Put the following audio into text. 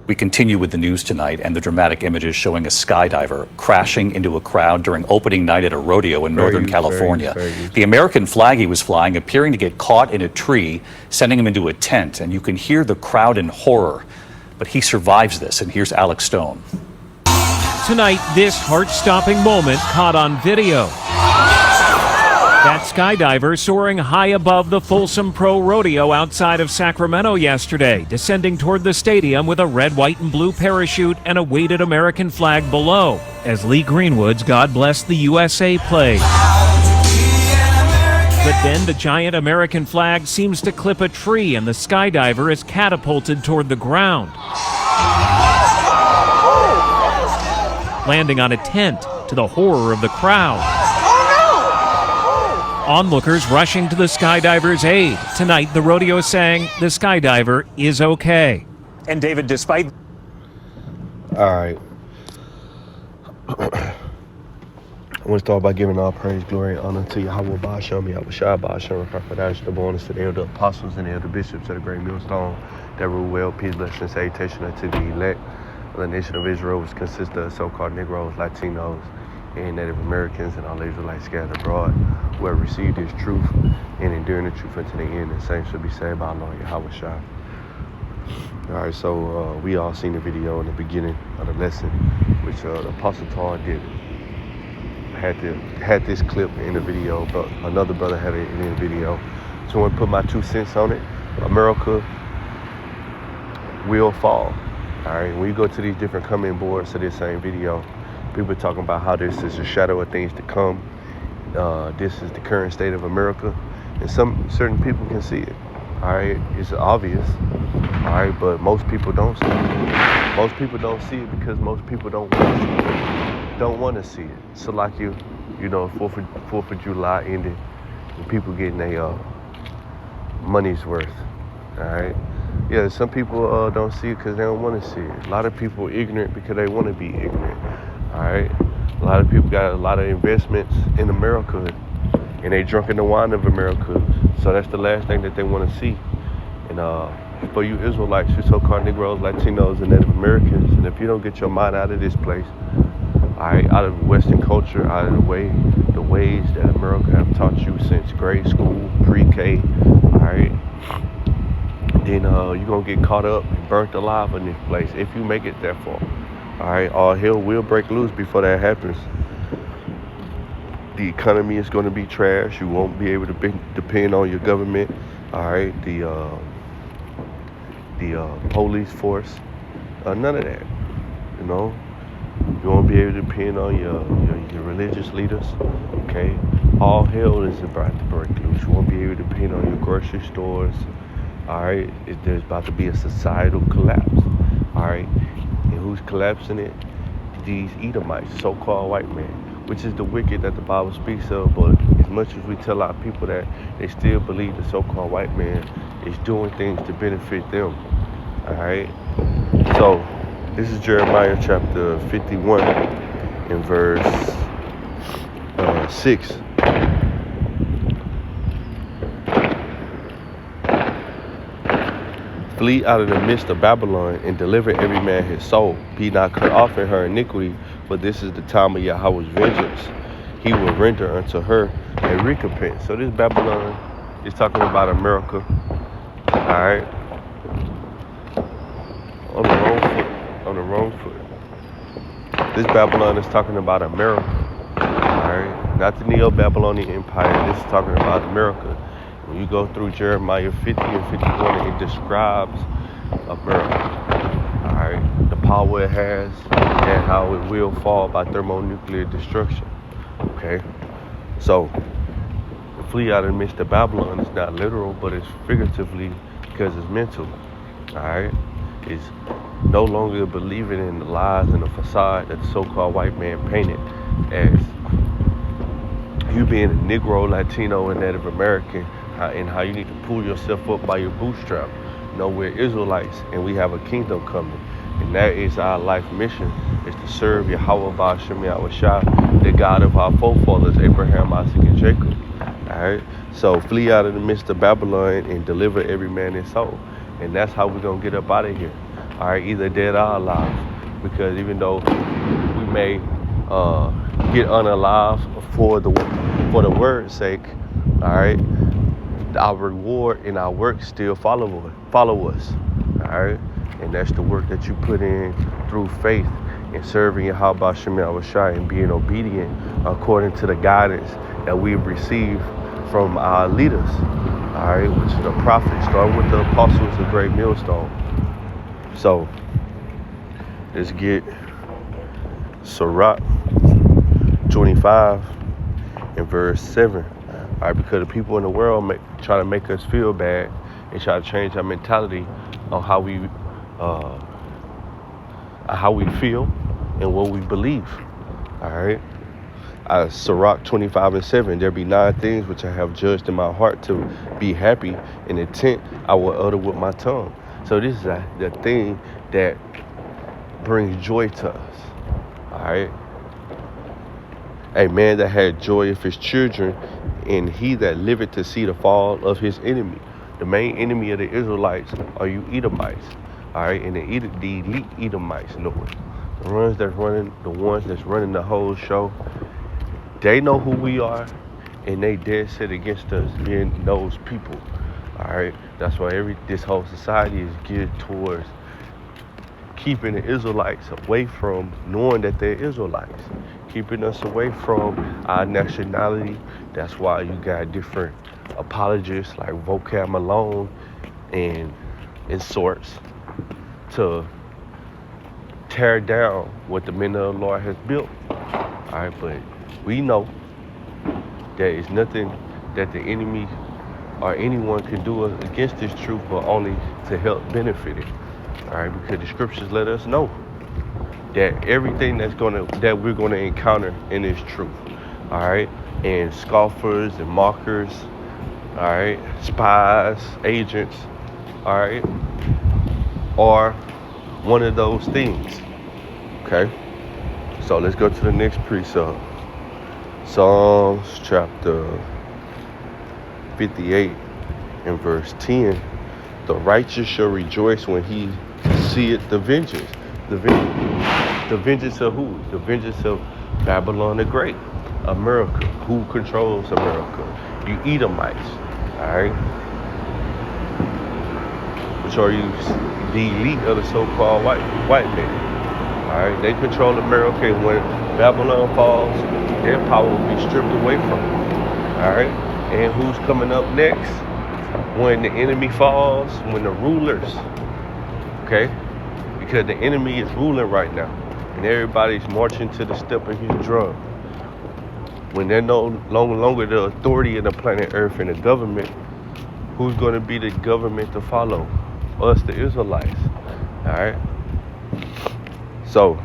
We continue with the news tonight and the dramatic images showing a skydiver crashing into a crowd during opening night at a rodeo in Northern California. The American flag he was flying appearing to get caught in a tree, sending him into a tent, and you can hear the crowd in horror. But he survives this, and here's Alex Stone. Tonight, this heart-stopping moment caught on video. That skydiver soaring high above the Folsom Pro Rodeo outside of Sacramento yesterday, descending toward the stadium with a red, white, and blue parachute and a weighted American flag below, as Lee Greenwood's God Bless the USA played. But then the giant American flag seems to clip a tree and the skydiver is catapulted toward the ground, landing on a tent to the horror of the crowd. Onlookers rushing to the skydiver's aid. Tonight, the rodeo saying the skydiver is okay. And David, despite... All right. I want to start by giving all praise, glory, and honor to Yahweh Ba'ashem, Yahweh Shai Ba'ashem, Rakafadash, the bonus to the elder apostles and the elder bishops of the great millstone that rule well, peace, blessing, and salutation unto the elect of the nation of Israel, which consists of so-called Negroes, Latinos, and Native Americans and all Israelites scattered abroad, who have received his truth and enduring the truth unto the end, and saints shall be saved by our Lord Yahweh Shai. All right, so we all seen the video in the beginning of the lesson, which the Apostle Paul did. Had this clip in the video, but another brother had it in the video. So I want to put my 2 cents on it. America will fall. All right, when you go to these different comment boards to this same video, people are talking about how this is a shadow of things to come. This is the current state of America, and certain people can see it. All right, it's obvious. All right, but most people don't see it. Most people don't see it because most people don't want to see it. Don't want to see it. So like you know, 4th of July ended, and people getting their money's worth. All right. Yeah, some people don't see it because they don't want to see it. A lot of people are ignorant because they want to be ignorant. All right, a lot of people got a lot of investments in America, and they drunk in the wine of America. So that's the last thing that they want to see. And for you Israelites, you so-called Negroes, Latinos, and Native Americans, and if you don't get your mind out of this place, all right, out of Western culture, out of the ways that America have taught you since grade school, pre-K, all right, then you're gonna get caught up and burnt alive in this place if you make it that far. All right, all hell will break loose before that happens. The economy is going to be trash. You won't be able to depend on your government. All right, the police force, none of that. You know, you won't be able to depend on your religious leaders. Okay, all hell is about to break loose. You won't be able to depend on your grocery stores. All right, there's about to be a societal collapse. All right. And who's collapsing it? These Edomites, so-called white men, which is the wicked that the Bible speaks of. But as much as we tell our people that, they still believe the so-called white man is doing things to benefit them. All right. So this is Jeremiah chapter 51 and verse 6. Flee out of the midst of Babylon and deliver every man his soul. Be not cut off in her iniquity, for this is the time of Yahweh's vengeance. He will render unto her a recompense. So this Babylon is talking about America. All right. On the wrong foot. This Babylon is talking about America. All right. Not the Neo-Babylonian Empire. This is talking about America. When you go through Jeremiah 50 and 51, it describes America, all right, the power it has and how it will fall by thermonuclear destruction, okay? So, the flee out of the midst of Babylon is not literal, but it's figuratively because it's mental, all right? It's no longer believing in the lies and the facade that the so-called white man painted as you being a Negro, Latino, and Native American, and how you need to pull yourself up by your bootstrap. You know, we're Israelites and we have a kingdom coming. And that is our life mission, is to serve Yahweh Ba'ashem Yahweh Shai, the God of our forefathers, Abraham, Isaac, and Jacob. All right? So flee out of the midst of Babylon and deliver every man his soul. And that's how we're going to get up out of here. all right, either dead or alive. Because even though we may get unalive for the word's sake, all right, our reward and our work still follow us, all right, and that's the work that you put in through faith and serving Yahweh Shem Yahushua and being obedient according to the guidance that we've received from our leaders, all right, which is the prophets, starting with the apostles, the great millstone. So let's get Sirach 25 and verse 7. All right, because the people in the world try to make us feel bad and try to change our mentality on how we feel and what we believe. All right. Sirach 25 and 7. There be 9 things which I have judged in my heart to be happy, and intent I will utter with my tongue. So this is the thing that brings joy to us. All right. A man that had joy of his children, and he that liveth to see the fall of his enemy. The main enemy of the Israelites are you Edomites. All right, and the elite Edomites know it. The ones that's running the whole show, they know who we are, and they dead set against us being those people. All right, that's why this whole society is geared towards keeping the Israelites away from knowing that they're Israelites, keeping us away from our nationality. That's why you got different apologists like Vocab Malone and sorts to tear down what the men of the Lord has built. All right, but we know there is nothing that the enemy or anyone can do against this truth, but only to help benefit it. All right, because the scriptures let us know that everything that we're gonna encounter in this truth. All right, and scoffers and mockers, all right, spies, agents, all right, are one of those things. Okay, so let's go to the next precept. Psalms chapter 58 and verse 10. The righteous shall rejoice when he seeth the vengeance. The vengeance of who? The vengeance of Babylon the Great, America. Who controls America? You Edomites, all right? Which are you, the elite of the so-called white men, all right? They control America, and when Babylon falls, their power will be stripped away from them, all right? And who's coming up next? When the enemy falls, when the rulers, okay? Because the enemy is ruling right now, and everybody's marching to the step of his drum. When they're no longer the authority of the planet Earth and the government, who's going to be the government to follow? Us, the Israelites, all right? So